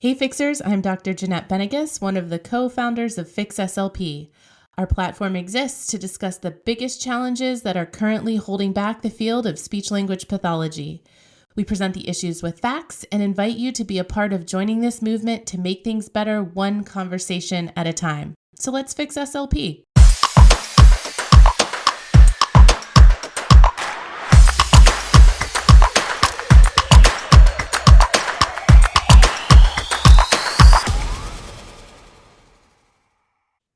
Hey Fixers, I'm Dr. Jeanette Benegas, one of the co-founders of Fix SLP. Our platform exists to discuss the biggest challenges that are currently holding back the field of speech-language pathology. We present the issues with facts and invite you to be a part of joining this movement to make things better one conversation at a time. So let's fix SLP.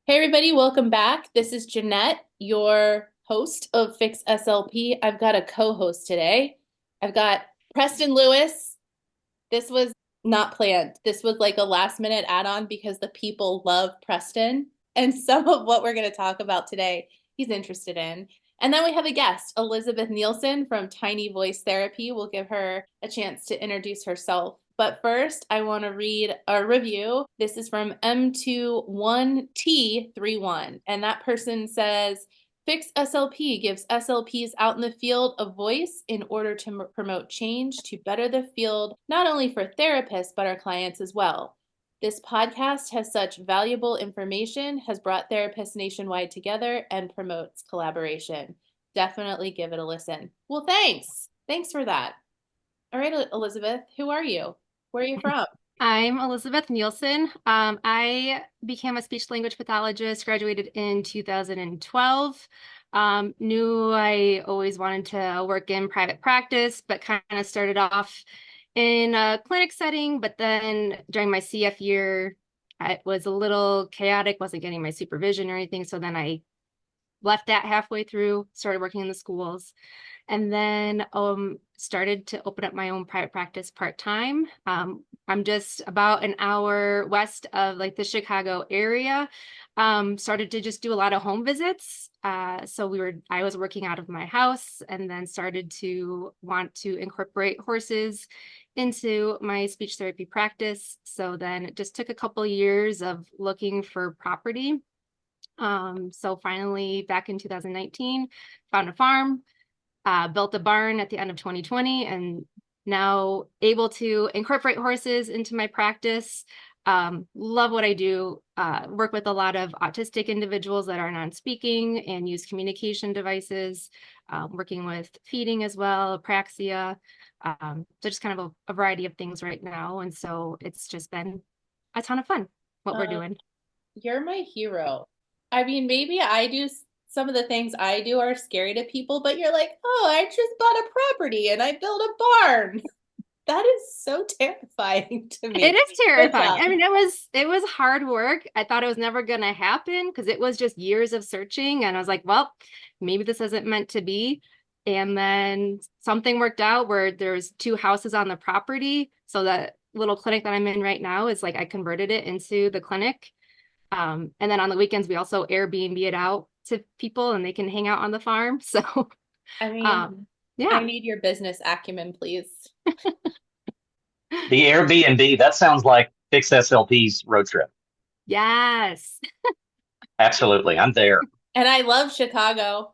Hey everybody, welcome back. This is Jeanette, your host of Fix SLP. I've got a co-host today. I've got Preston Lewis. This was not planned. This was like a last minute add-on because the people love Preston and some of what we're going to talk about today he's interested in. And then we have a guest, Elizabeth Nielsen from Tiny Voice Therapy. We'll give her a chance to introduce herself. But first, I want to read a review. This is from M21T31, and that person says, Fix SLP gives SLPs out in the field a voice in order to promote change to better the field, not only for therapists, but our clients as well. This podcast has such valuable information, has brought therapists nationwide together, and promotes collaboration. Definitely give it a listen. Well, thanks. Thanks for that. All right, Elizabeth, who are you? Where are you from? I'm Elizabeth Nielsen. I became a speech language pathologist, graduated in 2012. Knew I always wanted to work in private practice, but kind of started off in a clinic setting. But then during my CF year, it was a little chaotic, wasn't getting my supervision or anything. So then I left that halfway through, started working in the schools, and then started to open up my own private practice part-time. I'm just about an hour west of like the Chicago area. Started to just do a lot of home visits. So I was working out of my house and then started to want to incorporate horses into my speech therapy practice. So then it just took a couple of years of looking for property. So finally back in 2019, found a farm, built a barn at the end of 2020, and now able to incorporate horses into my practice. Love what I do. Work with a lot of autistic individuals that are non-speaking and use communication devices, working with feeding as well, apraxia. So just kind of a variety of things right now. And so it's just been a ton of fun what we're Um, doing. you're my hero. I mean, maybe I do some of the things I do are scary to people, but you're like, oh, I just bought a property and I built a barn. That is so terrifying to It me. is Good terrifying. job. I mean, it was hard work. I thought it was never going to happen because it was just years of searching. And I was like, well, maybe this isn't meant to be. And then something worked out where there's two houses on the property. So that little clinic that I'm in right now is like I converted it into the clinic. And then on the weekends, we also Airbnb it out to people and they can hang out on the farm. So, I mean, um, I yeah. need your business acumen, please. The Airbnb, that sounds like Fix SLP's road trip. Yes. Absolutely. I'm there. And I love Chicago.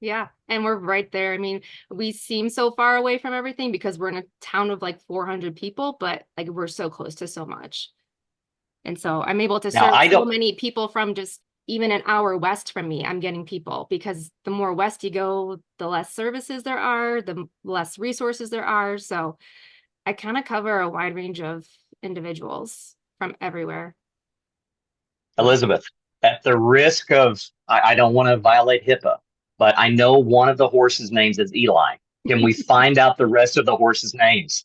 Yeah, and we're right there. I mean, we seem so far away from everything because we're in a town of like 400 people, but like we're so close to so much. And so I'm able to Now, serve I so don't, many people from just even an hour west from me. I'm getting people because the more west you go, the less services there are, the less resources there are. So I kind of cover a wide range of individuals from everywhere. Elizabeth, at the risk of, I don't want to violate HIPAA, but I know one of the horses' names is Eli. Can we find out the rest of the horses' names?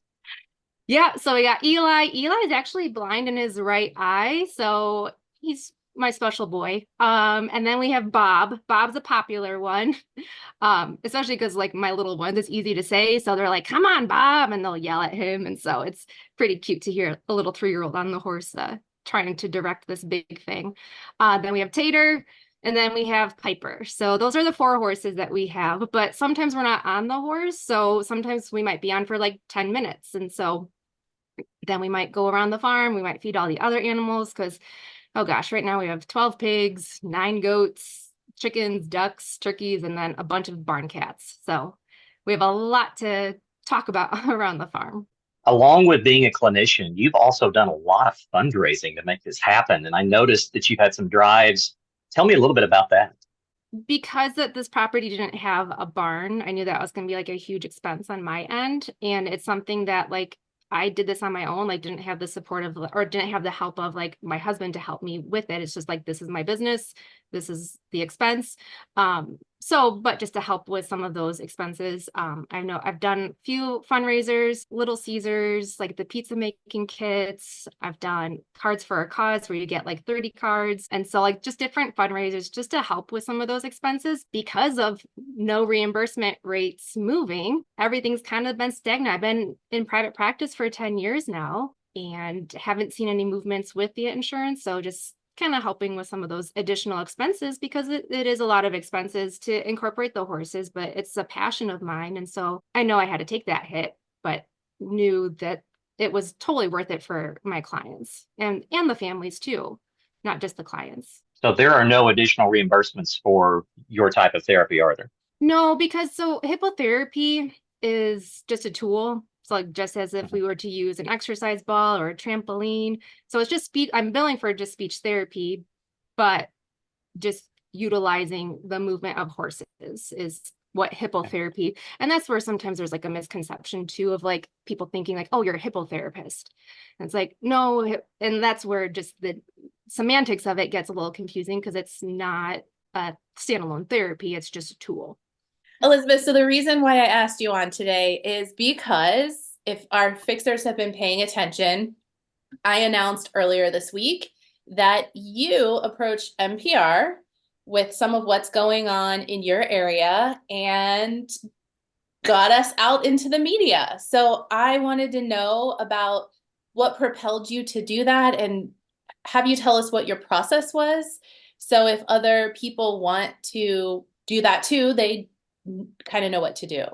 Yeah, so we got Eli. Eli is actually blind in his right eye, so he's my special boy. And then we have Bob. Bob's a popular one. Especially because like my little ones, it's easy to say. So they're like, come on, Bob, and they'll yell at him. And so it's pretty cute to hear a little 3-year-old on the horse trying to direct this big thing. Then we have Tater. And then we have Piper. So those are the 4 horses that we have. But sometimes we're not on the horse. So sometimes we might be on for like 10 minutes. And so then we might go around the farm. We might feed all the other animals because, oh gosh, right now we have 12 pigs, 9 goats, chickens, ducks, turkeys, and then a bunch of barn cats. So we have a lot to talk about around the farm. Along with being a clinician, you've also done a lot of fundraising to make this happen. And I noticed that you've had some drives. Tell me a little bit about that. Because that this property didn't have a barn, I knew that was going to be like a huge expense on my end. And it's something that like I did this on my own, like didn't have the support of or didn't have the help of like my husband to help me with it. It's just like, this is my business. This is the expense. But just to help with some of those expenses, I know I've done a few fundraisers, Little Caesars, like the pizza making kits. I've done Cards for a Cause where you get like 30 cards. And so like just different fundraisers just to help with some of those expenses because of no reimbursement rates moving. Everything's kind of been stagnant. I've been in private practice for 10 years now and haven't seen any movements with the insurance. So just kind of helping with some of those additional expenses because it is a lot of expenses to incorporate the horses, but it's a passion of mine. And so I know I had to take that hit, but knew that it was totally worth it for my clients and the families too, not just the clients. So there are no additional reimbursements for your type of therapy, are there? No, because so hippotherapy is just a tool. So like just as if we were to use an exercise ball or a trampoline. So it's just speech. I'm billing for just speech therapy, but just utilizing the movement of horses is what hippotherapy. And that's where sometimes there's like a misconception too of like people thinking like, oh, you're a hippotherapist. And it's like, no. And that's where just the semantics of it gets a little confusing because it's not a standalone therapy. It's just a tool. Elizabeth, so the reason why I asked you on today is because if our fixers have been paying attention, I announced earlier this week that you approached NPR with some of what's going on in your area and got us out into the media. So I wanted to know about what propelled you to do that and have you tell us what your process was. So if other people want to do that too, they kind of know what to do.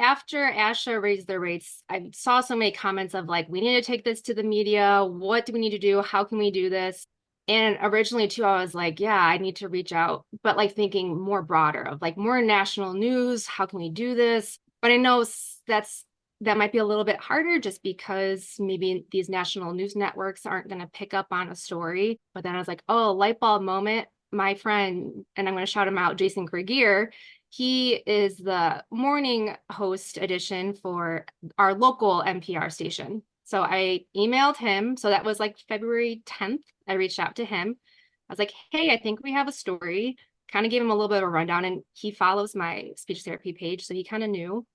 After ASHA raised their rates, I saw so many comments of like, we need to take this to the media. What do we need to do? How can we do this? And originally too, I was like, yeah, I need to reach out, but like thinking more broader of like more national news. How can we do this? But I know that might be a little bit harder just because maybe these national news networks aren't going to pick up on a story. But then I was like, oh, light bulb moment. My friend, and I'm going to shout him out, Jason Gregier, he is the morning host edition for our local NPR station. So I emailed him. So that was like February 10th. I reached out to him. I was like, hey, I think we have a story. Kind of gave him a little bit of a rundown. And he follows my speech therapy page. So he kind of knew.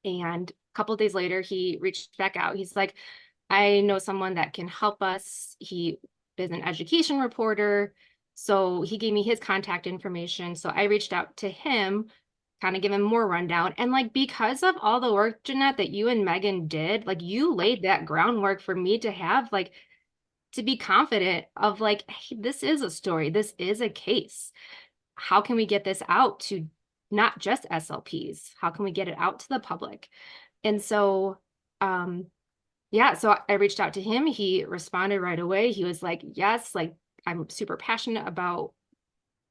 And a couple of days later, he reached back out. He's like, I know someone that can help us. He is an education reporter. So he gave me his contact information. So I reached out to him, kind of give him more rundown. And like, because of all the work, Jeanette, that you and Megan did, like you laid that groundwork for me to have, like, to be confident of like, hey, this is a story. This is a case. How can we get this out to not just SLPs? How can we get it out to the public? And so, yeah, so I reached out to him. He responded right away. He was like, yes, like, I'm super passionate about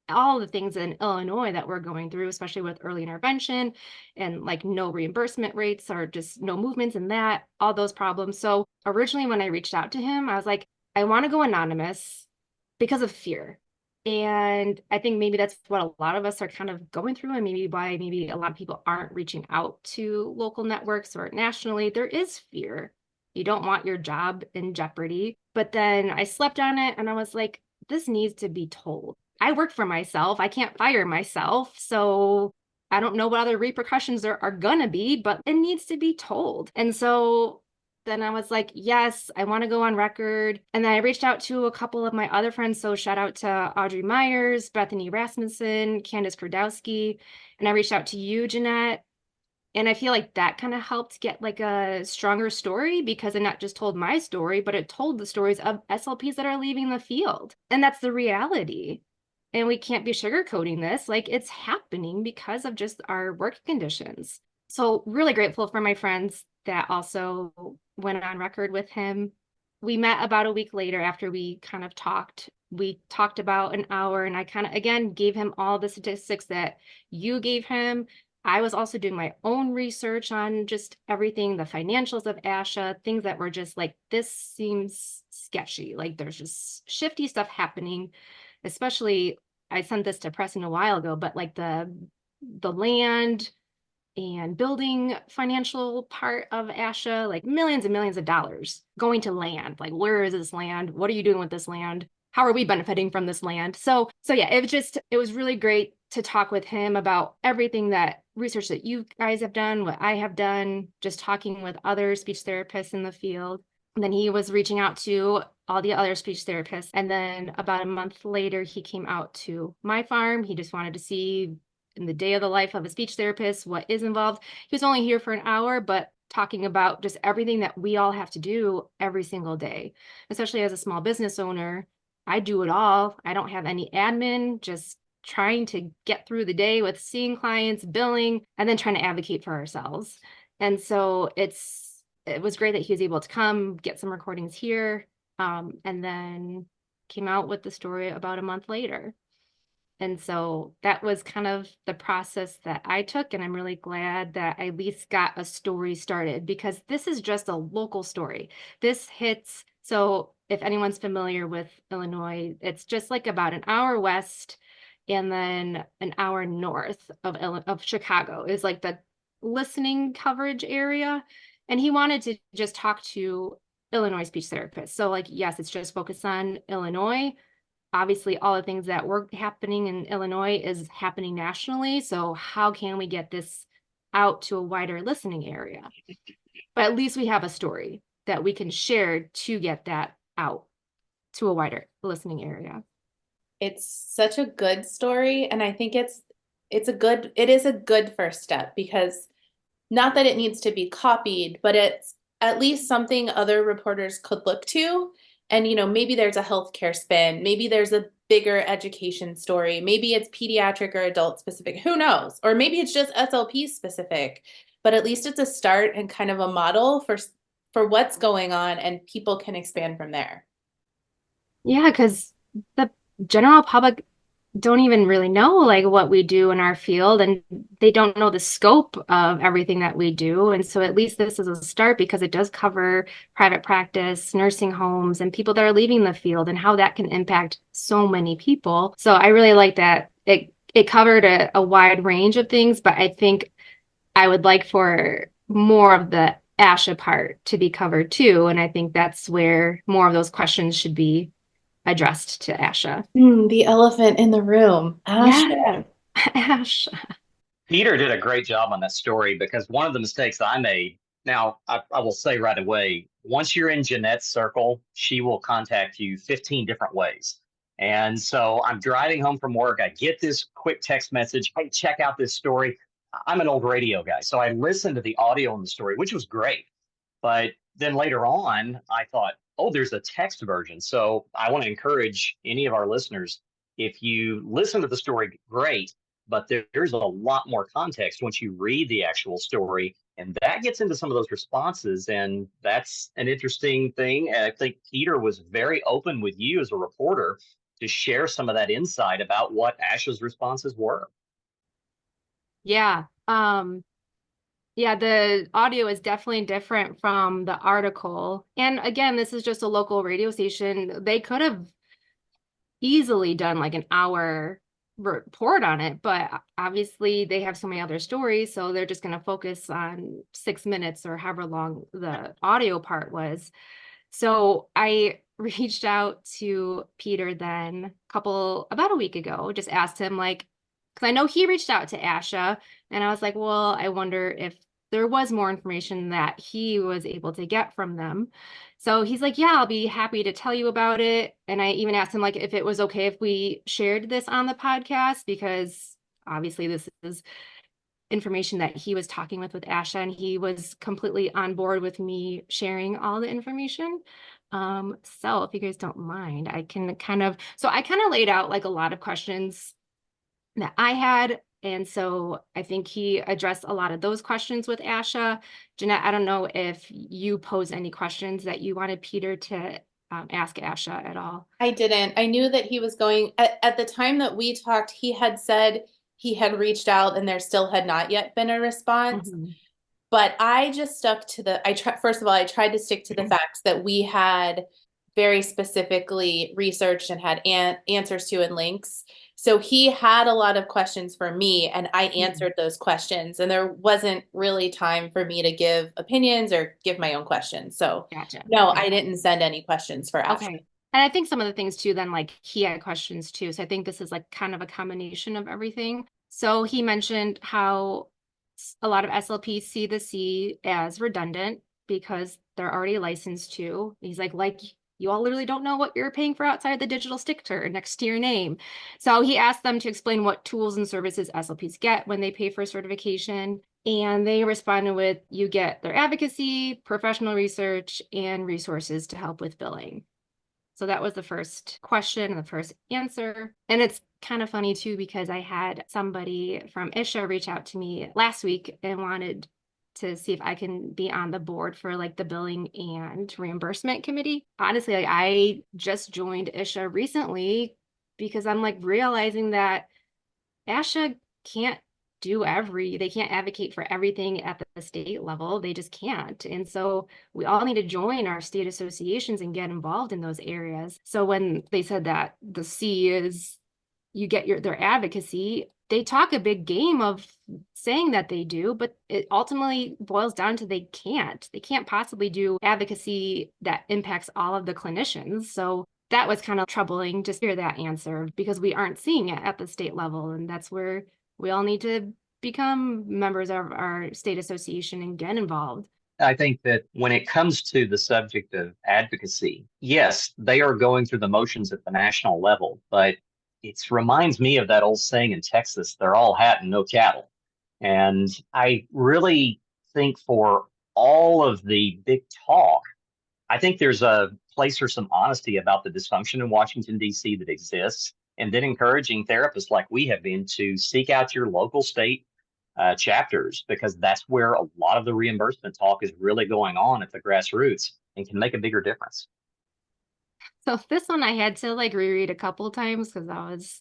all the things in Illinois that we're going through, especially with early intervention and like no reimbursement rates or just no movements in that, all those problems. So originally when I reached out to him, I was like, I want to go anonymous because of fear. And I think maybe that's what a lot of us are kind of going through and maybe why maybe a lot of people aren't reaching out to local networks or nationally. There is fear. You don't want your job in jeopardy. But then I slept on it and I was like, this needs to be told. I work for myself. I can't fire myself. So I don't know what other repercussions there are going to be, but it needs to be told. And so then I was like, yes, I want to go on record. And then I reached out to a couple of my other friends. So shout out to Audrey Myers, Bethany Rasmussen, Candace Krudowski. And I reached out to you, Jeanette. And I feel like that kind of helped get like a stronger story because it not just told my story, but it told the stories of SLPs that are leaving the field. And that's the reality. And we can't be sugarcoating this. Like it's happening because of just our work conditions. So really grateful for my friends that also went on record with him. We met about a week later after we kind of talked. We talked about an hour and I kind of, again, gave him all the statistics that you gave him. I was also doing my own research on just everything, the financials of ASHA, things that were just like, this seems sketchy. Like there's just shifty stuff happening, especially I sent this to Preston a while ago, but like the land and building financial part of ASHA, like millions and millions of dollars going to land. Like, where is this land? What are you doing with this land? How are we benefiting from this land? So yeah, it was really great to talk with him about everything that research that you guys have done, what I have done, just talking with other speech therapists in the field. And then he was reaching out to all the other speech therapists. And then about a month later, he came out to my farm. He just wanted to see in the day of the life of a speech therapist, what is involved. He was only here for an hour, but talking about just everything that we all have to do every single day, especially as a small business owner. I do it all. I don't have any admin, just trying to get through the day with seeing clients, billing, and then trying to advocate for ourselves. And so it was great that he was able to come get some recordings here, and then came out with the story about a month later. And so that was kind of the process that I took. And I'm really glad that I at least got a story started, because this is just a local story. This hits. So if anyone's familiar with Illinois, it's just like about an hour west and then an hour north of Chicago is like the listening coverage area. And he wanted to just talk to Illinois speech therapists. So like, yes, it's just focused on Illinois. Obviously, all the things that were happening in Illinois is happening nationally. So how can we get this out to a wider listening area? But at least we have a story that we can share to get that out to a wider listening area. It's such a good story, and I think it is a good first step, because not that it needs to be copied, but it's at least something other reporters could look to. And, maybe there's a healthcare spin, maybe there's a bigger education story, maybe it's pediatric or adult specific, who knows? Or maybe it's just SLP specific, but at least it's a start and kind of a model for what's going on, and people can expand from there. Yeah, because the general public don't even really know like what we do in our field, and they don't know the scope of everything that we do. And so at least this is a start, because it does cover private practice, nursing homes, and people that are leaving the field and how that can impact so many people. So I really like that it covered a wide range of things, but I think I would like for more of the ASHA part to be covered too. And I think that's where more of those questions should be addressed to ASHA. The elephant in the room. ASHA. Yeah. ASHA. Peter did a great job on that story, because one of the mistakes I made, now I will say right away, once you're in Jeanette's circle, she will contact you 15 different ways. And so I'm driving home from work. I get this quick text message. Hey, check out this story. I'm an old radio guy, so I listened to the audio in the story, which was great. But then later on, I thought, oh, there's a text version. So I want to encourage any of our listeners, if you listen to the story, great, but there's a lot more context once you read the actual story. And that gets into some of those responses. And that's an interesting thing. And I think Peter was very open with you as a reporter to share some of that insight about what ASHA's responses were. Yeah. Yeah, the audio is definitely different from the article. And again, this is just a local radio station. They could have easily done like an hour report on it, but obviously they have so many other stories, so they're just going to focus on 6 minutes or however long the audio part was. So I reached out to Peter then about a week ago, just asked him like, because I know he reached out to ASHA, and I was like, well, I wonder if there was more information that he was able to get from them. So he's like, yeah, I'll be happy to tell you about it. And I even asked him like if it was okay if we shared this on the podcast, because obviously this is information that he was talking with ASHA, and he was completely on board with me sharing all the information. So if you guys don't mind, I kind of laid out like a lot of questions that I had. And so I think he addressed a lot of those questions with ASHA. Jeanette, I don't know if you posed any questions that you wanted Peter to ask ASHA at all. I didn't. I knew that he was going, at the time that we talked, he had said he had reached out and there still had not yet been a response. Mhm. But I just stuck to first of all, I tried to stick to the facts that we had very specifically researched and had answers to and links. So he had a lot of questions for me and I answered those questions, and there wasn't really time for me to give opinions or give my own questions. So Gotcha. no, Okay. I didn't send any questions for Ashley. Okay. And I think some of the things too, then like he had questions too. So I think this is like kind of a combination of everything. So he mentioned how a lot of SLPs see the C as redundant because they're already licensed to. He's like you all literally don't know what you're paying for outside the digital sticker next to your name. So he asked them to explain what tools and services SLPs get when they pay for certification. And they responded with, you get their advocacy, professional research, and resources to help with billing. So that was the first question and the first answer. And it's kind of funny too, because I had somebody from ISHA reach out to me last week and wanted to see if I can be on the board for like the billing and reimbursement committee. Honestly, like I just joined ISHA recently because I'm like realizing that ASHA can't they can't advocate for everything at the state level. They just can't. And so we all need to join our state associations and get involved in those areas. So when they said that the C is you get their advocacy, they talk a big game of saying that they do, but it ultimately boils down to they can't. They can't possibly do advocacy that impacts all of the clinicians. So that was kind of troubling to hear that answer because we aren't seeing it at the state level. And that's where we all need to become members of our state association and get involved. I think that when it comes to the subject of advocacy, yes, they are going through the motions at the national level, but it reminds me of that old saying in Texas, they're all hat and no cattle. And I really think for all of the big talk, I think there's a place for some honesty about the dysfunction in Washington, D.C. that exists, and then encouraging therapists like we have been to seek out your local state chapters, because that's where a lot of the reimbursement talk is really going on at the grassroots and can make a bigger difference. So this one I had to like reread a couple times because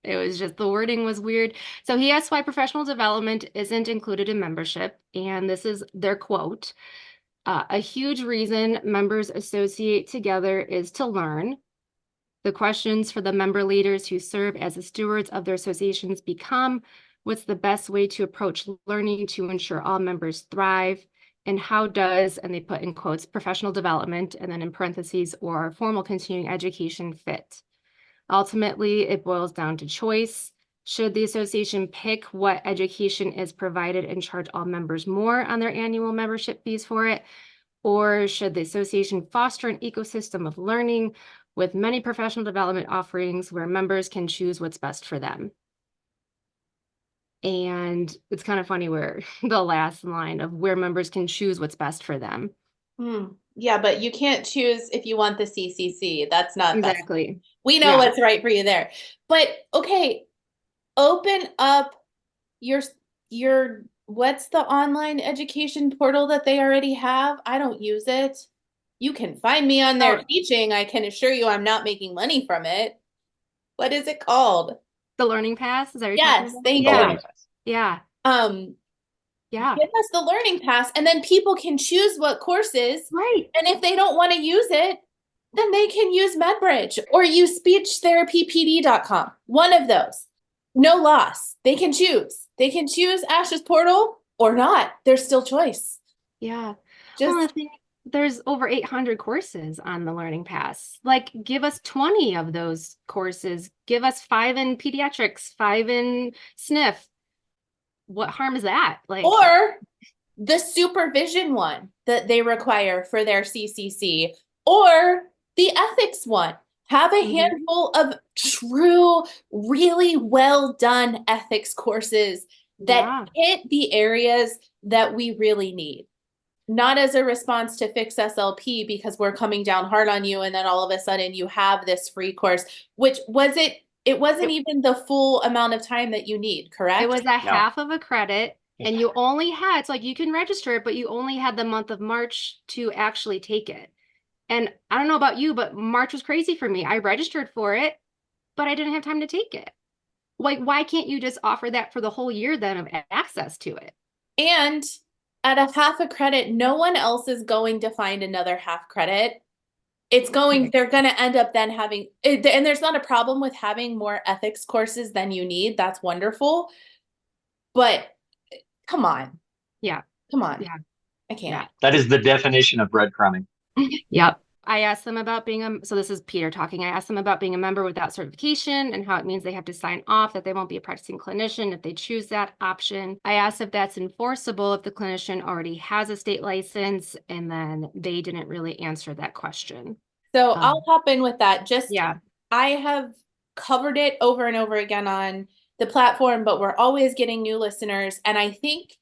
it was just the wording was weird. So he asked why professional development isn't included in membership. And this is their quote. A huge reason members associate together is to learn. The questions for the member leaders who serve as the stewards of their associations become, what's the best way to approach learning to ensure all members thrive? And how does, and they put in quotes, professional development, and then in parentheses, or formal continuing education fit? Ultimately, it boils down to choice. Should the association pick what education is provided and charge all members more on their annual membership fees for it? Or should the association foster an ecosystem of learning with many professional development offerings where members can choose what's best for them? And it's kind of funny where the last line of where members can choose what's best for them. Yeah, but you can't choose if you want the CCC. That's not best. Exactly. We know Yeah. what's right for you there. But okay, open up your what's the online education portal that they already have? I don't use it. You can find me on there teaching. I can assure you I'm not making money from it. What is it called? The Learning Pass? Is that what you're Yes, talking about? thank Yeah. you. Yeah. Yeah. Give us the Learning Pass, and then people can choose what courses. Right. And if they don't want to use it, then they can use MedBridge or use speechtherapypd.com. One of those. No loss. They can choose. They can choose Ash's portal or not. There's still choice. Yeah. Just Well, the thing, there's over 800 courses on the Learning Pass. Like, give us 20 of those courses. Give us 5 in pediatrics, 5 in SNF. What harm is that? Like, or the supervision one that they require for their CCC, or the ethics one. Have a handful of true, really well done ethics courses that hit the areas that we really need. Not as a response to Fix SLP because we're coming down hard on you and then all of a sudden you have this free course, which it wasn't even the full amount of time that you need, correct? It was a half of a credit and you only had, it's like you can register it, but you only had the month of March to actually take it. And I don't know about you, but March was crazy for me. I registered for it, but I didn't have time to take it. Like, why can't you just offer that for the whole year then of access to it? And at a half a credit, no one else is going to find another half credit. It's going, Right. they're going to end up then having, and there's not a problem with having more ethics courses than you need. That's wonderful. But come on, Yeah. come on. Yeah. I can't. Yeah. That is the definition of breadcrumbing. Yep. I asked them about being so this is Peter talking. I asked them about being a member without certification and how it means they have to sign off that they won't be a practicing clinician if they choose that option. I asked if that's enforceable if the clinician already has a state license, and then they didn't really answer that question. So I'll hop in with that. Yeah. I have covered it over and over again on the platform, but we're always getting new listeners. And I think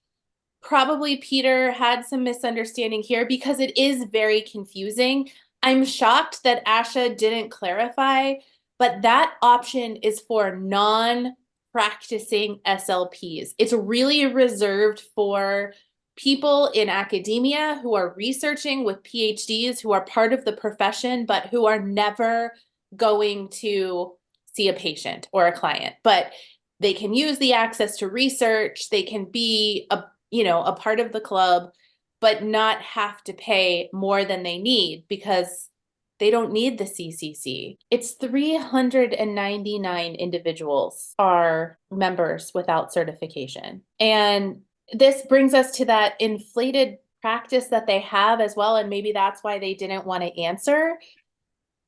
probably Peter had some misunderstanding here because it is very confusing. I'm shocked that Asha didn't clarify, but that option is for non-practicing SLPs. It's really reserved for people in academia who are researching with PhDs, who are part of the profession, but who are never going to see a patient or a client. But they can use the access to research. They can be a part of the club, but not have to pay more than they need because they don't need the CCC. It's 399 individuals are members without certification. And this brings us to that inflated practice that they have as well. And maybe that's why they didn't want to answer.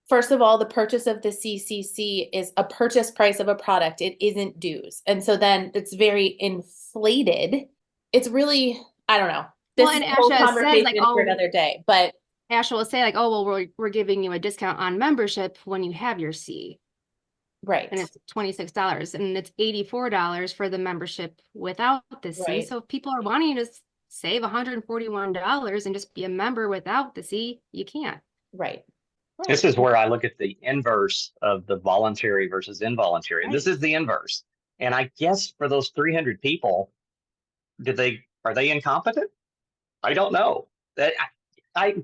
First of all, the purchase of the CCC is a purchase price of a product. It isn't dues. And so then it's very inflated. It's really, I don't know. This Well, is and a whole Asha says conversation like, for oh, another day. But Asha will say like, oh, well, we're giving you a discount on membership when you have your C. right, And it's $26 and it's $84 for the membership without the C. right, So if people are wanting to save $141 and just be a member without the C, you can't. right. This is where I look at the inverse of the voluntary versus involuntary. Right. This is the inverse. And I guess for those 300 people, are they incompetent? I don't know. That I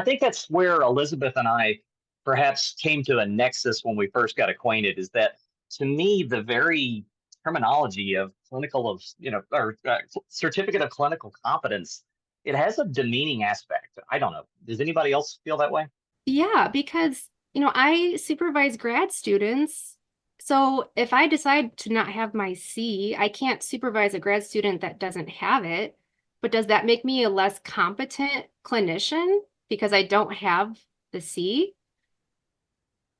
think that's where Elizabeth and I perhaps came to a nexus when we first got acquainted. Is that to me the very terminology of certificate of clinical competence, it has a demeaning aspect. I don't know. Does anybody else feel that way? Yeah, because, I supervise grad students. So if I decide to not have my C, I can't supervise a grad student that doesn't have it. But does that make me a less competent clinician because I don't have the C?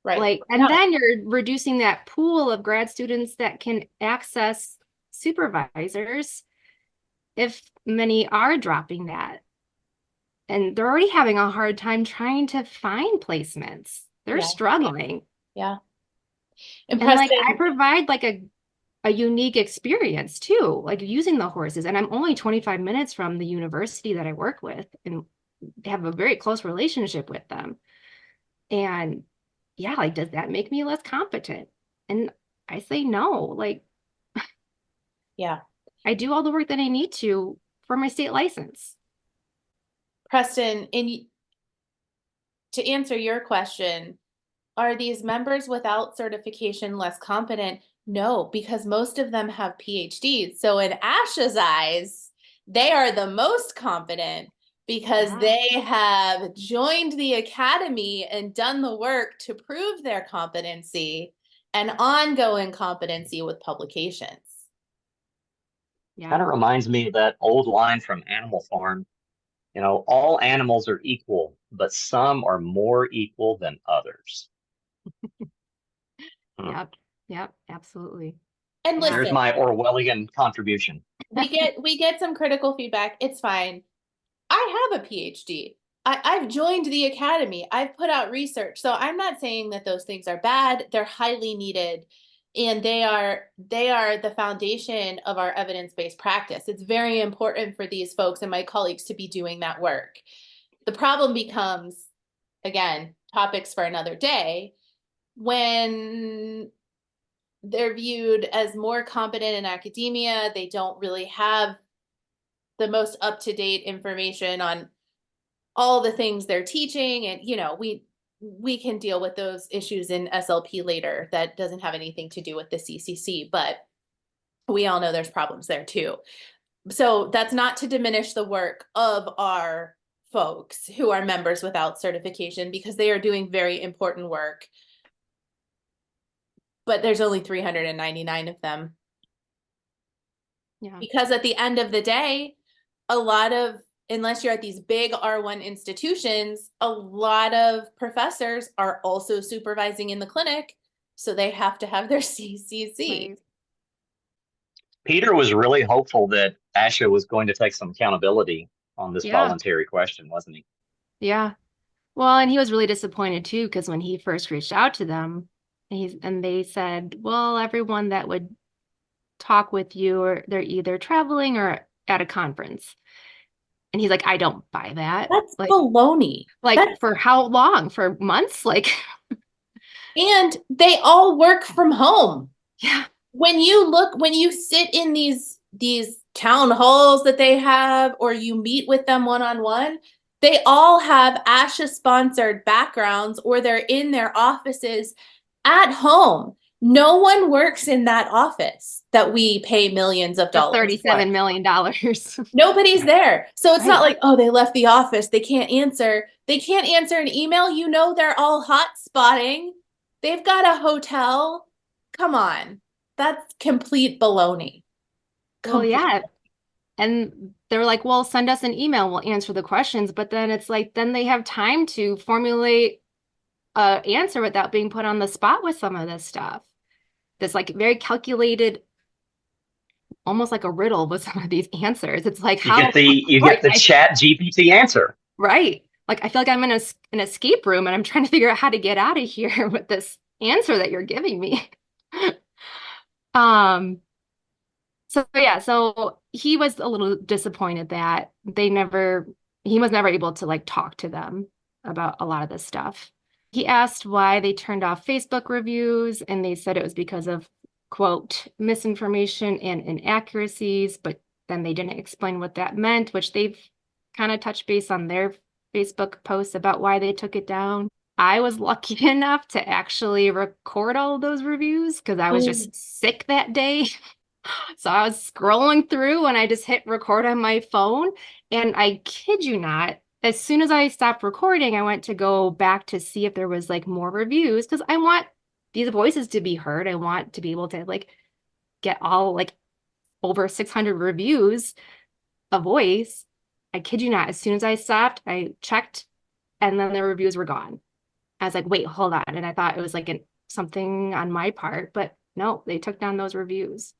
Right. Like, and then you're reducing that pool of grad students that can access supervisors if many are dropping that. And they're already having a hard time trying to find placements. They're Yeah. struggling. Yeah. And like Impressive. I provide like a unique experience too, like using the horses. And I'm only 25 minutes from the university that I work with and have a very close relationship with them. And yeah, like, does that make me less competent? And I say no. Like, Yeah. I do all the work that I need to for my state license. Preston, to answer your question, are these members without certification less competent? No, because most of them have PhDs. So in Asha's eyes, they are the most competent because Yeah. they have joined the academy and done the work to prove their competency and ongoing competency with publications. Yeah. Kind of reminds me of that old line from Animal Farm. All animals are equal, but some are more equal than others. Yep. Yep. Absolutely. And Yeah. There's listen, my Orwellian contribution. we get some critical feedback. It's fine. I have a PhD. I've joined the academy. I've put out research. So I'm not saying that those things are bad. They're highly needed. And they are the foundation of our evidence-based practice. It's very important for these folks and my colleagues to be doing that work. The problem becomes, again, topics for another day, when they're viewed as more competent in academia. They don't really have the most up-to-date information on all the things they're teaching. And, we can deal with those issues in SLP later. That doesn't have anything to do with the CCC, but we all know there's problems there too. So that's not to diminish the work of our folks who are members without certification, because they are doing very important work. But there's only 399 of them. Yeah. Because at the end of the day, a lot of, unless you're at these big R1 institutions, a lot of professors are also supervising in the clinic. So they have to have their CCC. Right. Peter was really hopeful that ASHA was going to take some accountability on this Yeah. voluntary question, wasn't he? Yeah. Well, and he was really disappointed too, because when he first reached out to them, and they said, well, everyone that would talk with you, or they're either traveling or at a conference. And he's like, I don't buy that. That's Like, baloney. for how long? For months? Like, And they all work from home. yeah. When you sit in these town halls that they have, or you meet with them one-on-one, they all have ASHA sponsored backgrounds, or they're in their offices at home. No one works in that office that we pay millions of dollars $37 million. Nobody's there. So it's not Right. like, oh, they left the office, they can't answer. They can't answer an email. You know, they're all hot spotting. They've got a hotel. Come on. That's complete baloney. Well, yeah. And they were like, well, send us an email, we'll answer the questions. But then it's like, then they have time to formulate an answer without being put on the spot with some of this stuff. This like very calculated, almost like a riddle with some of these answers. It's like, You how get the right, chat GPT answer. right. Like, I feel like I'm in an escape room and I'm trying to figure out how to get out of here with this answer that you're giving me. So yeah, so he was a little disappointed that he was never able to like talk to them about a lot of this stuff. He asked why they turned off Facebook reviews, and they said it was because of, quote, misinformation and inaccuracies, but then they didn't explain what that meant, which they've kind of touched base on their Facebook posts about why they took it down. I was lucky enough to actually record all of those reviews because I was just sick that day. So I was scrolling through and I just hit record on my phone. And I kid you not, as soon as I stopped recording, I went to go back to see if there was like more reviews, because I want these voices to be heard. I want to be able to like get all like over 600 reviews a voice. I kid you not, as soon as I stopped, I checked and then the reviews were gone. I was like, wait, hold on. And I thought it was like something on my part, but no, they took down those reviews.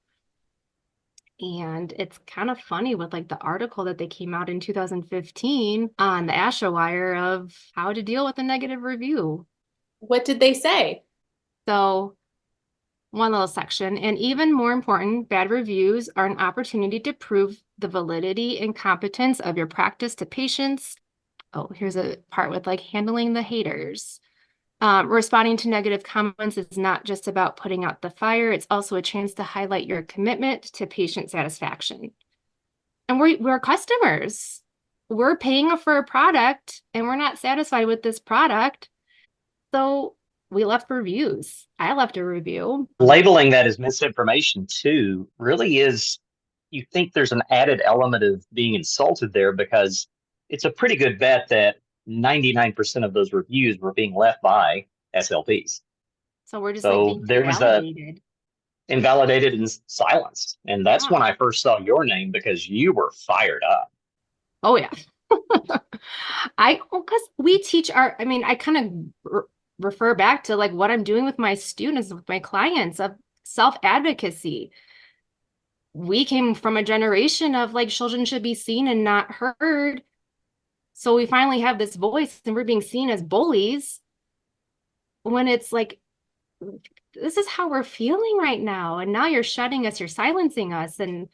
And it's kind of funny with like the article that they came out in 2015 on the ASHA Wire of how to deal with a negative review. What did they say? So one little section, and even more important, bad reviews are an opportunity to prove the validity and competence of your practice to patients. Oh, here's a part with like handling the haters. Responding to negative comments is not just about putting out the fire. It's also a chance to highlight your commitment to patient satisfaction. And we're customers. We're paying for a product and we're not satisfied with this product. So we left reviews. I left a review. Labeling that as misinformation too really is, you think there's an added element of being insulted there, because it's a pretty good bet that 99% of those reviews were being left by SLPs. So we're just So like being there's invalidated and silenced. And that's when I first saw your name, because you were fired up. Oh yeah. Because we teach I kind of refer back to like what I'm doing with my students, with my clients, of self-advocacy. We came from a generation of like children should be seen and not heard. So we finally have this voice and we're being seen as bullies, when it's like, this is how we're feeling right now. And now you're shutting us, you're silencing us. And,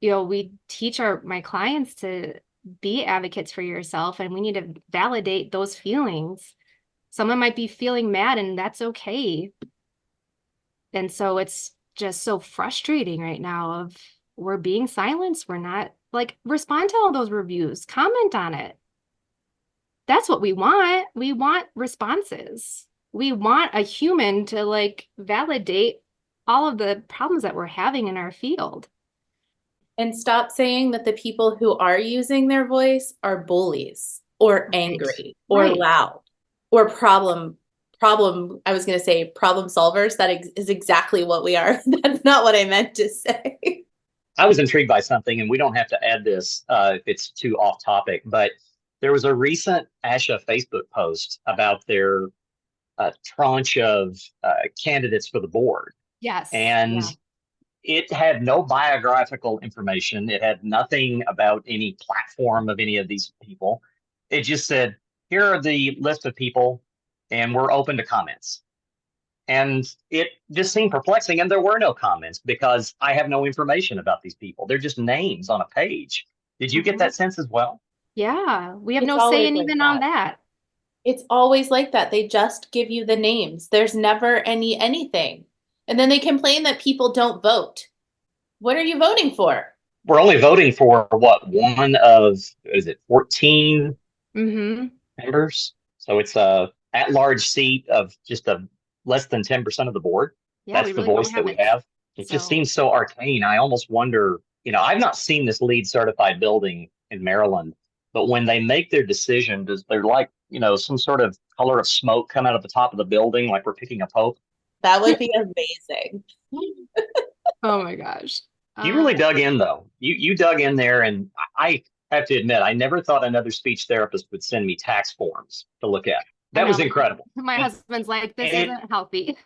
we teach my clients to be advocates for yourself, and we need to validate those feelings. Someone might be feeling mad, and that's okay. And so it's just so frustrating right now of we're being silenced. We're not like, respond to all those reviews, comment on it. that's what we want. We want responses. We want a human to like validate all of the problems that we're having in our field. And stop saying that the people who are using their voice are bullies or angry or Right. loud or I was going to say problem solvers. That is exactly what we are. That's not what I meant to say. I was intrigued by something, and we don't have to add this if it's too off topic, but there was a recent ASHA Facebook post about their tranche of candidates for the board. Yes. And it had no biographical information. It had nothing about any platform of any of these people. It just said, here are the list of people, and we're open to comments. And it just seemed perplexing. And there were no comments because I have no information about these people. They're just names on a page. Did you get that sense as well? Yeah. We have It's no always say in like even that. on that. It's always like that. They just give you the names. There's never anything. And then they complain that people don't vote. What are you voting for? We're only voting for what, one of, is it 14 members? So it's a at-large seat of just a less than 10% of the board. Yeah, That's we the really don't voice that we it. have. It just seems so arcane. I almost wonder, I've not seen this LEED certified building in Maryland, but when they make their decision, does there like, some sort of color of smoke come out of the top of the building like we're picking a pope? That would be amazing. Oh my gosh. You really dug in though. You dug in there, and I have to admit, I never thought another speech therapist would send me tax forms to look at. That was incredible. My husband's like, this isn't healthy.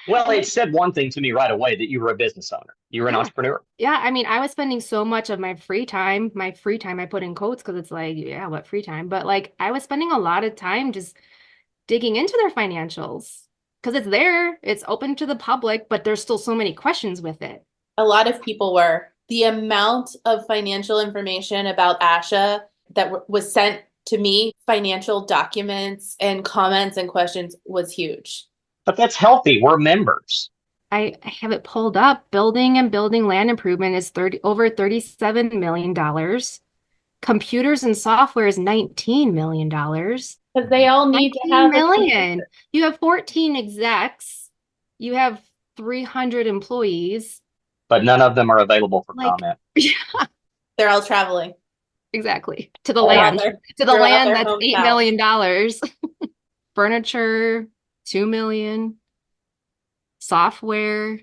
Well, it said one thing to me right away, that you were a business owner. You were an entrepreneur. Yeah, I mean, I was spending so much of my free time I put in quotes because it's like, yeah, what free time? But like I was spending a lot of time just digging into their financials because it's there, it's open to the public, but there's still so many questions with it. A lot of people were. The amount of financial information about ASHA that was sent to me, financial documents and comments and questions, was huge. But that's healthy. We're members. I have it pulled up. Building and building land improvement is over $37 million. Computers and software is $19 million. Because they all need to have million. You have 14 execs. You have 300 employees. But none of them are available for comment. Yeah. They're all traveling. Exactly. To the land. To the land that's $8 million. Furniture, $2 million. Software,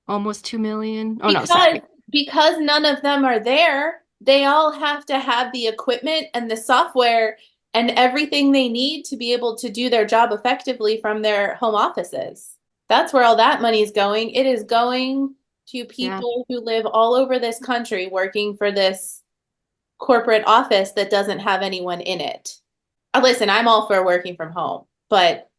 almost $2 million. Oh, no, sorry. Because none of them are there, they all have to have the equipment and the software and everything they need to be able to do their job effectively from their home offices. That's where all that money is going. It is going to people who live all over this country working for this corporate office that doesn't have anyone in it. Listen, I'm all for working from home, but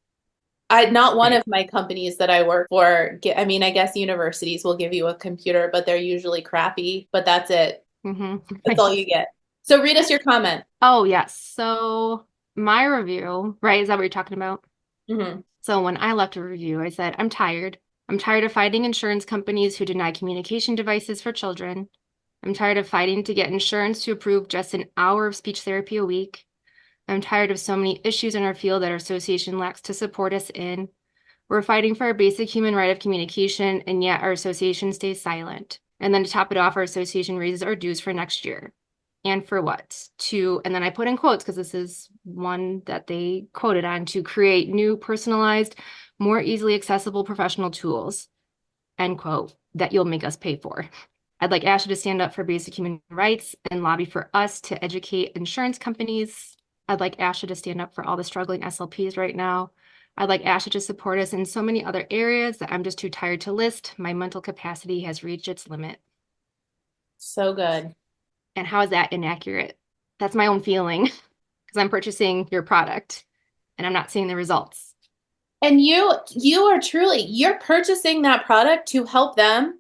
not one of my companies that I work for. I mean, I guess universities will give you a computer, but they're usually crappy, but that's it. That's all you get. So read us your comment. Oh, yes. So my review, right? Is that what you're talking about? So when I left a review, I said, I'm tired. I'm tired of fighting insurance companies who deny communication devices for children. I'm tired of fighting to get insurance to approve just an hour of speech therapy a week. I'm tired of so many issues in our field that our association lacks to support us in. We're fighting for our basic human right of communication, and yet our association stays silent. And then to top it off, our association raises our dues for next year. And for what? And then I put in quotes because this is one that they quoted on, to create new, personalized, more easily accessible professional tools, end quote, that you'll make us pay for. I'd like ASHA to stand up for basic human rights and lobby for us to educate insurance companies. I'd like ASHA to stand up for all the struggling SLPs right now. I'd like ASHA to support us in so many other areas that I'm just too tired to list. My mental capacity has reached its limit. So good. And how is that inaccurate? That's my own feeling because I'm purchasing your product and I'm not seeing the results. And you're purchasing that product to help them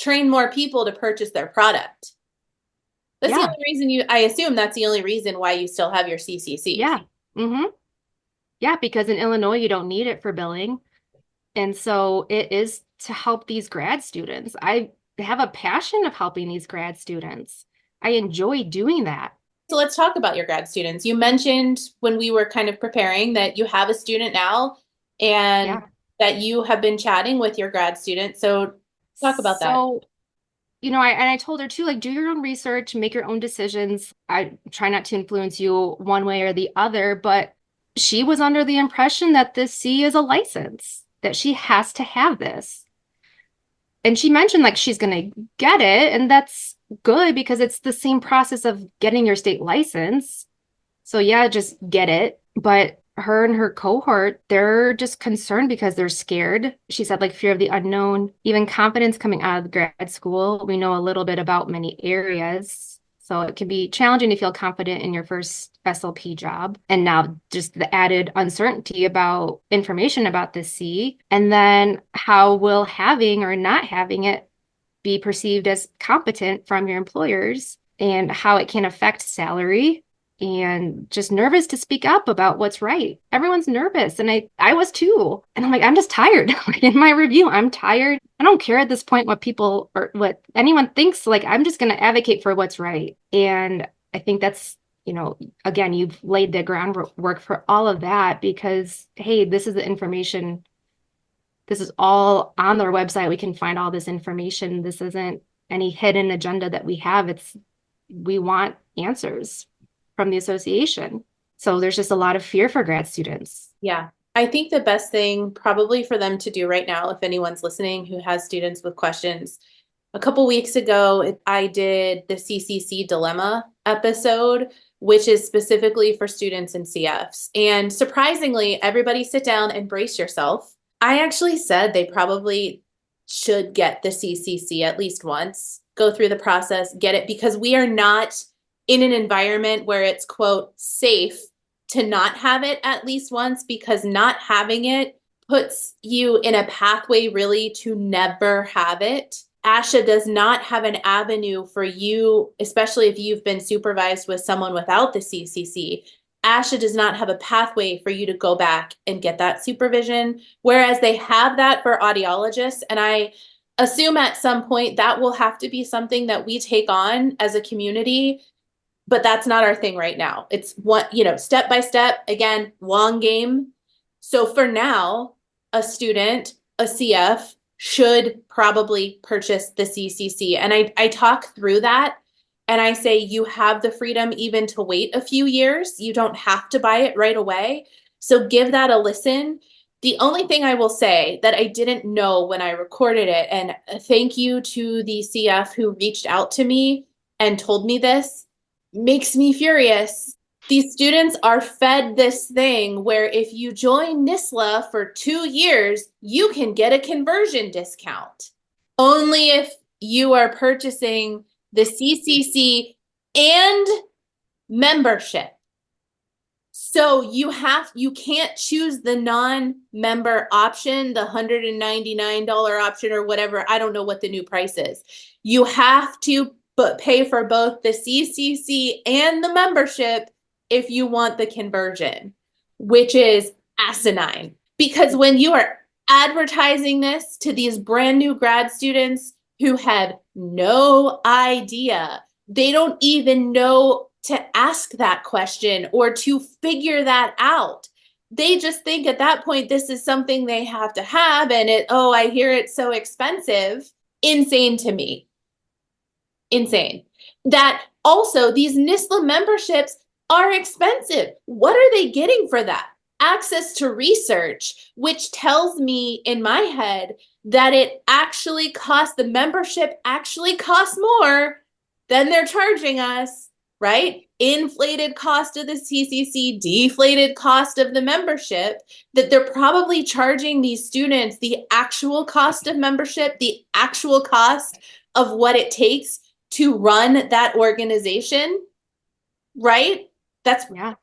train more people to purchase their product. That's the only reason I assume that's the only reason why you still have your CCC. Yeah. Yeah, because in Illinois, you don't need it for billing. And so it is to help these grad students. I have a passion of helping these grad students. I enjoy doing that. So let's talk about your grad students. You mentioned when we were kind of preparing that you have a student now and Yeah. that you have been chatting with your grad student. So talk about that. So, I told her too, like, do your own research, make your own decisions. I try not to influence you one way or the other, but she was under the impression that this C is a license, that she has to have this. And she mentioned like she's going to get it, and that's good because it's the same process of getting your state license. So yeah, just get it. But her and her cohort, they're just concerned because they're scared. She said like fear of the unknown, even confidence coming out of grad school. We know a little bit about many areas. So it can be challenging to feel confident in your first SLP job. And now just the added uncertainty about information about the C. And then how will having or not having it be perceived as competent from your employers, and how it can affect salary, and just nervous to speak up about what's right. Everyone's nervous. And I was too. And I'm like, I'm just tired. In my review, I'm tired. I don't care at this point what people or what anyone thinks. Like, I'm just going to advocate for what's right. And I think that's, again, you've laid the groundwork for all of that because, hey, this is the information. This is all on their website. We can find all this information. This isn't any hidden agenda that we have. We want answers from the association. So there's just a lot of fear for grad students. Yeah. I think the best thing probably for them to do right now, if anyone's listening who has students with questions, a couple weeks ago, I did the CCC Dilemma episode, which is specifically for students in CFs. And surprisingly, everybody sit down and brace yourself. I actually said they probably should get the CCC at least once, go through the process, get it, because we are not in an environment where it's, quote, safe to not have it at least once, because not having it puts you in a pathway really to never have it. ASHA does not have an avenue for you, especially if you've been supervised with someone without the CCC. ASHA does not have a pathway for you to go back and get that supervision, whereas they have that for audiologists. And I assume at some point that will have to be something that we take on as a community, but that's not our thing right now. It's one, step by step, again, long game. So for now, a student, a CF, should probably purchase the CCC. And I talk through that and I say you have the freedom even to wait a few years. You don't have to buy it right away. So give that a listen. The only thing I will say that I didn't know when I recorded it, and thank you to the CF who reached out to me and told me this, makes me furious. These students are fed this thing where if you join NISLA for 2 years, you can get a conversion discount. Only if you are purchasing the CCC and membership. So you can't choose the non-member option, the $199 option or whatever. I don't know what the new price is. You have to pay for both the CCC and the membership if you want the conversion, which is asinine. Because when you are advertising this to these brand new grad students who have no idea, they don't even know to ask that question or to figure that out. They just think at that point, this is something they have to have. And I hear it's so expensive. Insane to me. Insane. That also these NISLA memberships are expensive. What are they getting for that? Access to research, which tells me in my head that the membership actually costs more than they're charging us, right? Inflated cost of the CCC, deflated cost of the membership, that they're probably charging these students the actual cost of membership, the actual cost of what it takes to run that organization, right?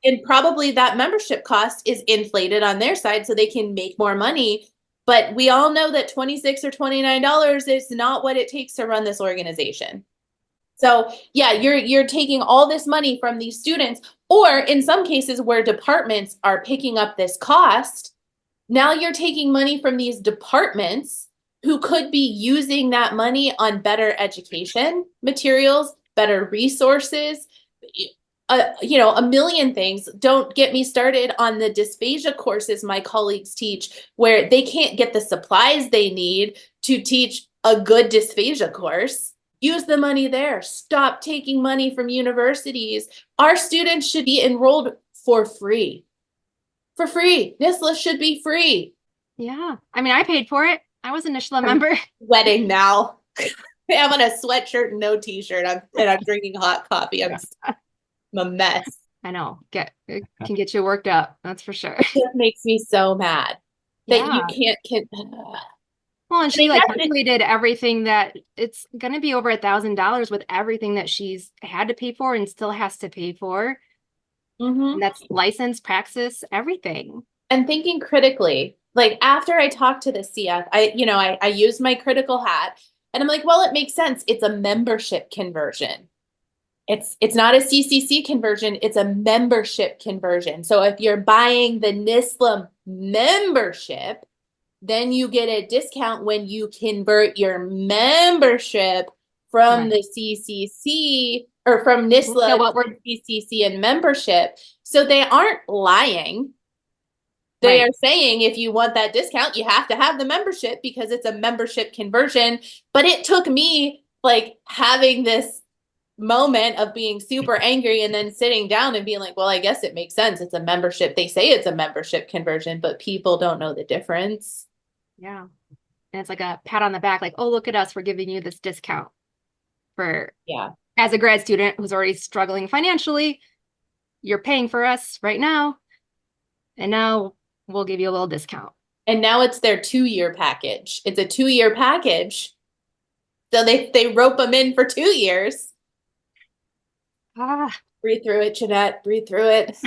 And probably that membership cost is inflated on their side so they can make more money. But we all know that $26 or $29 is not what it takes to run this organization. So yeah, you're taking all this money from these students, or in some cases where departments are picking up this cost, now you're taking money from these departments who could be using that money on better education materials, better resources. a million things. Don't get me started on the dysphagia courses my colleagues teach, where they can't get the supplies they need to teach a good dysphagia course. Use the money there. Stop taking money from universities. Our students should be enrolled for free. For free. NISLA should be free. Yeah. I mean, I paid for it. I was initial a member. Wedding now. I'm on a sweatshirt and no t-shirt. I'm drinking hot coffee. I'm a mess. I know. It can get you worked up. That's for sure. It makes me so mad that you Yeah. can't. Well, and she mean, like that's- calculated everything that it's going to be over $1,000 with everything that she's had to pay for and still has to pay for. Mhm. And that's license, praxis, everything. And thinking critically, like after I talked to the CF, I used my critical hat and I'm like, well, it makes sense. It's a membership conversion. It's not a CCC conversion, it's a membership conversion. So if you're buying the NISLA membership, then you get a discount when you convert your membership from Right. the CCC or from NISLA So what to CCC and membership. So they aren't lying. They Right. are saying if you want that discount, you have to have the membership because it's a membership conversion. But it took me like having this moment of being super angry and then sitting down and being like, well, I guess it makes sense. It's a membership. They say it's a membership conversion, but people don't know the difference. Yeah. And it's like a pat on the back, like, oh, look at us, we're giving you this discount for Yeah. as a grad student who's already struggling financially, you're paying for us right now. And now we'll give you a little discount. And now it's their 2-year package. It's a 2-year package. So they rope them in for 2 years. Ah, Breathe through it, Jeanette. Breathe through it.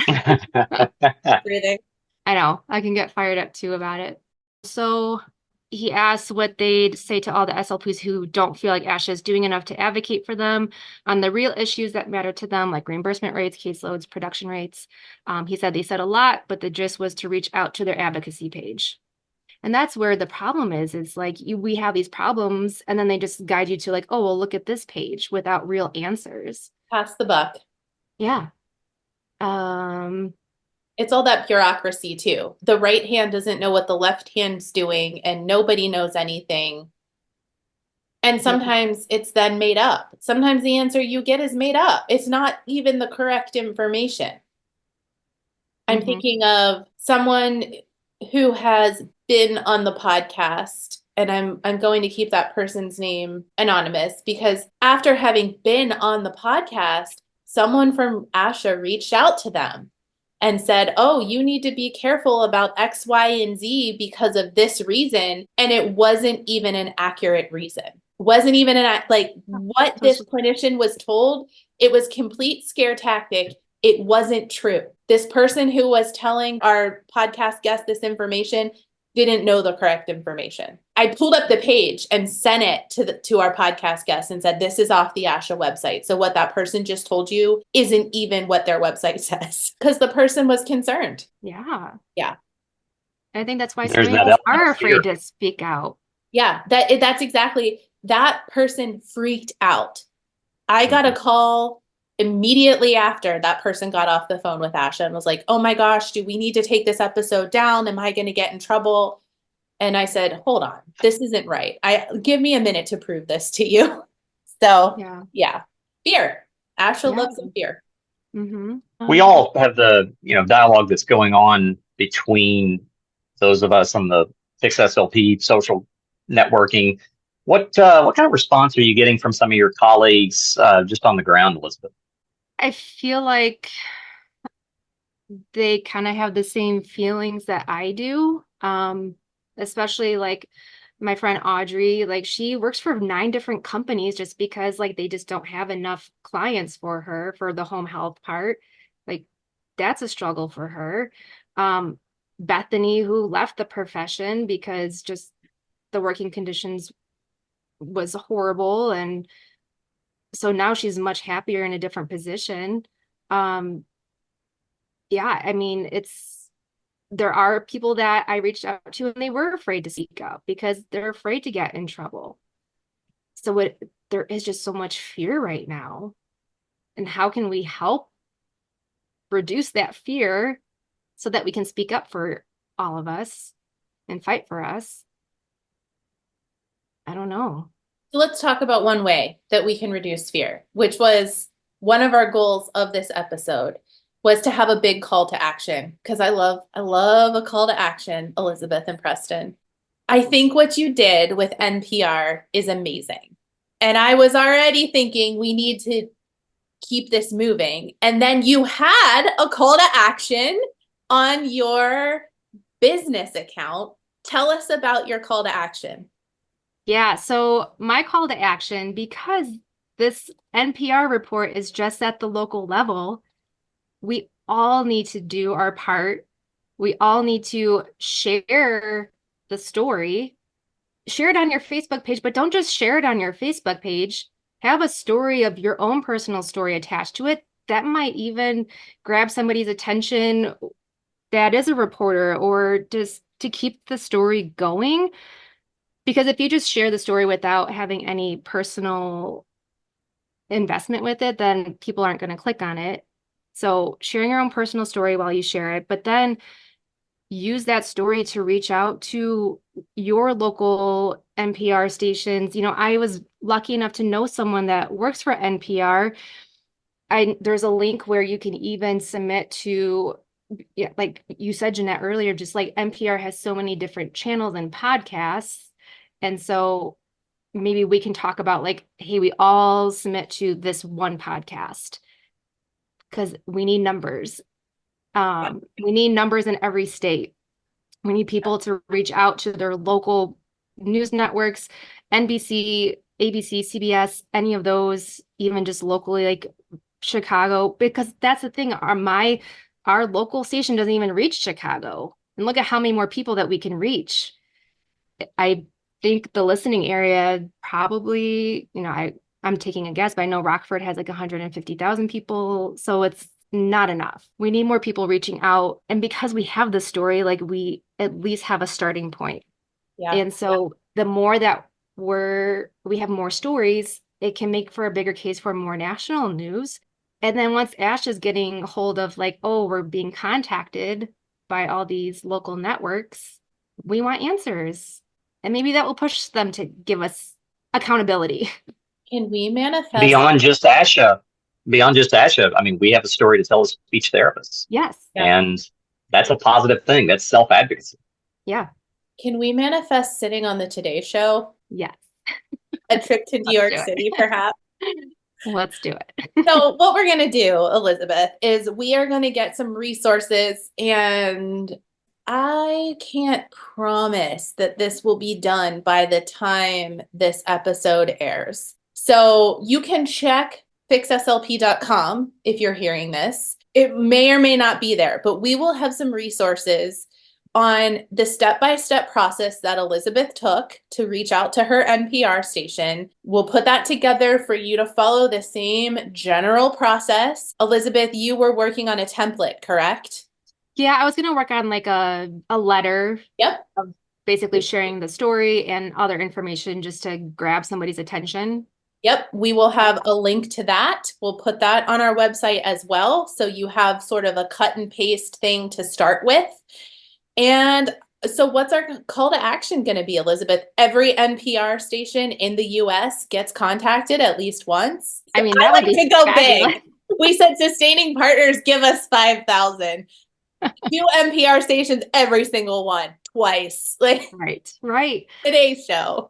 Breathing. I know. I can get fired up too about it. So he asked what they'd say to all the SLPs who don't feel like ASHA is doing enough to advocate for them on the real issues that matter to them, like reimbursement rates, caseloads, production rates. He said they said a lot, but the gist was to reach out to their advocacy page. And that's where the problem is. It's like we have these problems and then they just guide you to like, oh, well, look at this page without real answers. Pass the buck. Yeah. It's all that bureaucracy too. The right hand doesn't know what the left hand's doing and nobody knows anything. And sometimes it's then made up. Sometimes the answer you get is made up. It's not even the correct information. I'm Mhm. thinking of someone who has been on the podcast, and I'm going to keep that person's name anonymous because after having been on the podcast, someone from ASHA reached out to them and said, oh, you need to be careful about X, Y, and Z because of this reason. And it wasn't even an accurate reason. Wasn't even what this clinician was told. It was complete scare tactic. It wasn't true. This person who was telling our podcast guest this information didn't know the correct information. I pulled up the page and sent it to our podcast guest and said, this is off the ASHA website. So what that person just told you isn't even what their website says because the person was concerned. Yeah. Yeah. I think that's why so There's many that of us element are of fear. afraid to speak out. Yeah, that's exactly, that person freaked out. I got a call immediately after that person got off the phone with ASHA and was like, oh my gosh, do we need to take this episode down? Am I going to get in trouble? And I said, hold on, this isn't right. Give me a minute to prove this to you. So yeah, fear. ASHA loves some fear. Mm-hmm. We all have the dialogue that's going on between those of us on the Fix SLP social networking. What kind of response are you getting from some of your colleagues just on the ground, Elizabeth? I feel like they kind of have the same feelings that I do. Especially like my friend Audrey, like she works for 9 different companies just because like they just don't have enough clients for her for the home health part. Like that's a struggle for her. Bethany, who left the profession because just the working conditions was horrible, and so now she's much happier in a different position. Yeah, I mean, there are people that I reached out to and they were afraid to speak up because they're afraid to get in trouble. So there is just so much fear right now. And how can we help reduce that fear so that we can speak up for all of us and fight for us. I don't know. So let's talk about one way that we can reduce fear, which was one of our goals of this episode, was to have a big call to action. Because I love a call to action, Elizabeth and Preston. I think what you did with NPR is amazing. And I was already thinking we need to keep this moving. And then you had a call to action on your business account. Tell us about your call to action. Yeah, so my call to action, because this NPR report is just at the local level, we all need to do our part. We all need to share the story, share it on your Facebook page, but don't just share it on your Facebook page. Have a story of your own personal story attached to it. That might even grab somebody's attention that is a reporter, or just to keep the story going. Because if you just share the story without having any personal investment with it, then people aren't going to click on it. So sharing your own personal story while you share it, but then use that story to reach out to your local NPR stations. I was lucky enough to know someone that works for NPR. There's a link where you can even submit to, yeah, like you said, Jeanette, earlier, just like NPR has so many different channels and podcasts. And so maybe we can talk about like, hey, we all submit to this one podcast because we need numbers. We need numbers in every state. We need people to reach out to their local news networks, NBC, ABC, CBS, any of those, even just locally, like Chicago, because that's the thing. Our local station doesn't even reach Chicago. And look at how many more people that we can reach. I think the listening area probably, I'm taking a guess, but I know Rockford has like 150,000 people. So it's not enough. We need more people reaching out. And because we have the story, like we at least have a starting point. Yeah. And so the more that we have more stories, it can make for a bigger case for more national news. And then once Ash is getting hold of like, oh, we're being contacted by all these local networks, we want answers. And maybe that will push them to give us accountability. Can we manifest Beyond just ASHA, I mean, we have a story to tell as speech therapists. Yes. Yeah. And that's a positive thing. That's self-advocacy. Yeah. Can we manifest sitting on the Today Show? Yes. A trip to New York City, perhaps? Let's do it. So what we're going to do, Elizabeth, is we are going to get some resources, and I can't promise that this will be done by the time this episode airs. So you can check fixslp.com if you're hearing this. It may or may not be there, but we will have some resources on the step-by-step process that Elizabeth took to reach out to her NPR station. We'll put that together for you to follow the same general process. Elizabeth, you were working on a template, correct? Yeah, I was going to work on like a letter. Yep. Of basically sharing the story and other information just to grab somebody's attention. Yep, we will have a link to that. We'll put that on our website as well. So you have sort of a cut and paste thing to start with. And so what's our call to action going to be, Elizabeth? Every NPR station in the US gets contacted at least once. I mean, I that like would be to go fabulous. big. We said sustaining partners give us 5,000. Do NPR stations, every single one, twice. Like Right. Today's Show.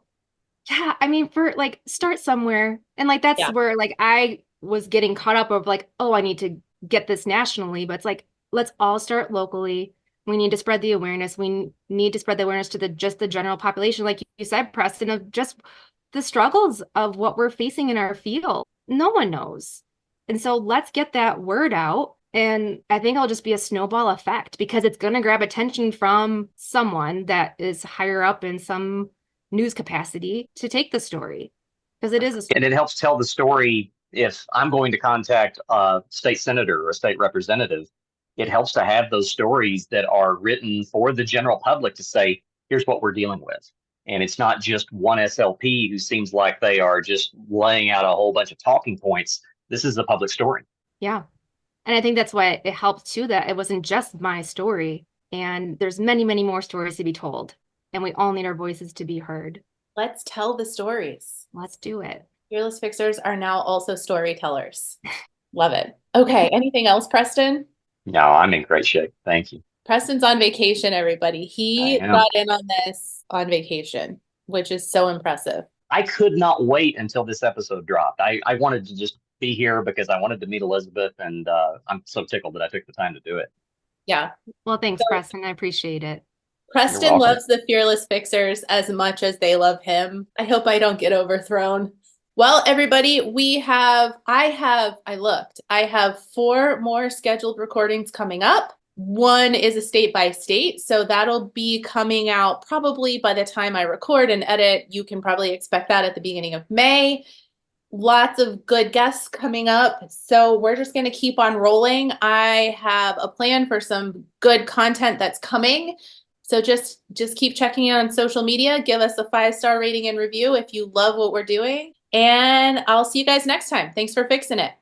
Yeah, I mean, for like start somewhere. And like that's where like I was getting caught up of like, oh, I need to get this nationally, but it's like, let's all start locally. We need to spread the awareness. We need to spread the awareness to just the general population, like you said, Preston, of just the struggles of what we're facing in our field. No one knows. And so let's get that word out. And I think it'll just be a snowball effect because it's going to grab attention from someone that is higher up in some news capacity to take the story, because it is a story. And it helps tell the story. If I'm going to contact a state senator or a state representative, it helps to have those stories that are written for the general public to say, here's what we're dealing with. And it's not just one SLP who seems like they are just laying out a whole bunch of talking points. This is a public story. Yeah. And I think that's why it helped too, that it wasn't just my story. And there's many, many more stories to be told. And we all need our voices to be heard. Let's tell the stories. Let's do it. Fearless Fixers are now also storytellers. Love it. Okay, anything else, Preston? No, I'm in great shape. Thank you. Preston's on vacation, everybody. He I am. got in on this on vacation, which is so impressive. I could not wait until this episode dropped. I wanted to just be here because I wanted to meet Elizabeth, and I'm so tickled that I took the time to do it. Yeah. Well, thanks, So- Preston. I appreciate it. Preston welcome. loves the Fearless Fixers as much as they love him. I hope I don't get overthrown. Well, everybody, I looked. I have 4 more scheduled recordings coming up. One is a state by state, so that'll be coming out probably by the time I record and edit. You can probably expect that at the beginning of May. Lots of good guests coming up, so we're just going to keep on rolling. I have a plan for some good content that's coming. So just keep checking in on social media. Give us a 5-star rating and review if you love what we're doing. And I'll see you guys next time. Thanks for fixing it.